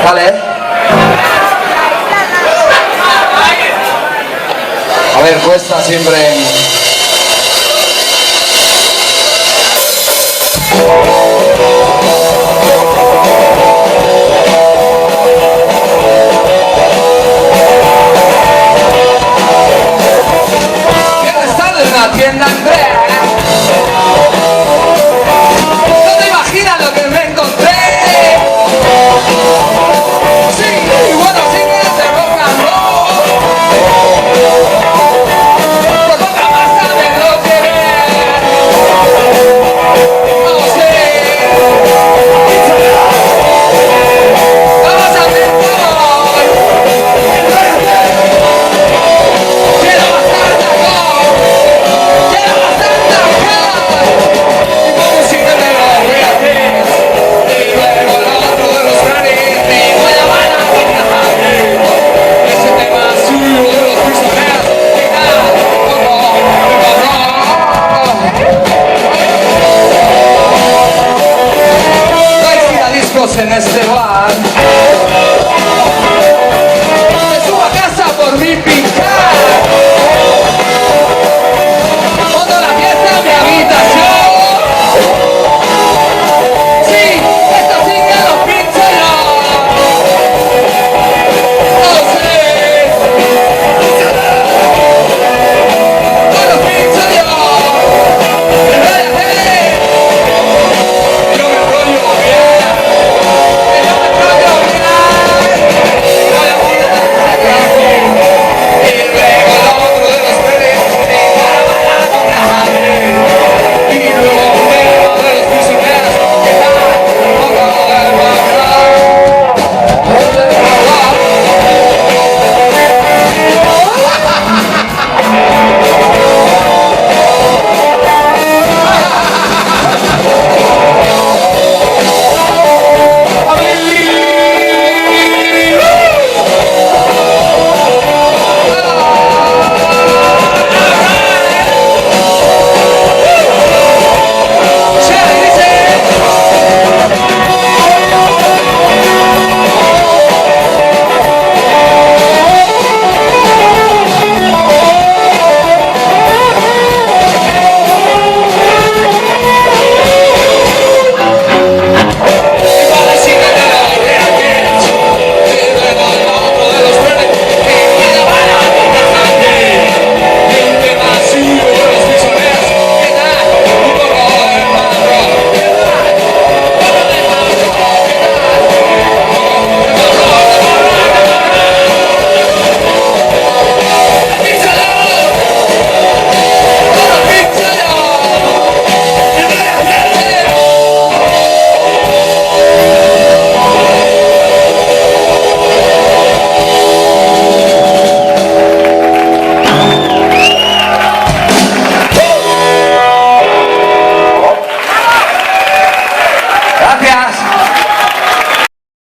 ¿Vale? A ver, cuesta siempre... Quiero estar en una tienda Andrea. No te imaginas lo que me encontré. Sí, bueno, sí que es de rock and roll. Pues otra más tarde lo que ver. No sé. Vamos a ver todo. Quiero bastante alcohol. Quiero bastante alcohol. Y como si no me lo voy a hacer. Y luego el otro de los grandes. Me voy a bailar. Ese tema suyo de los prisioneros. Y nada, no hay giradiscos en este bar.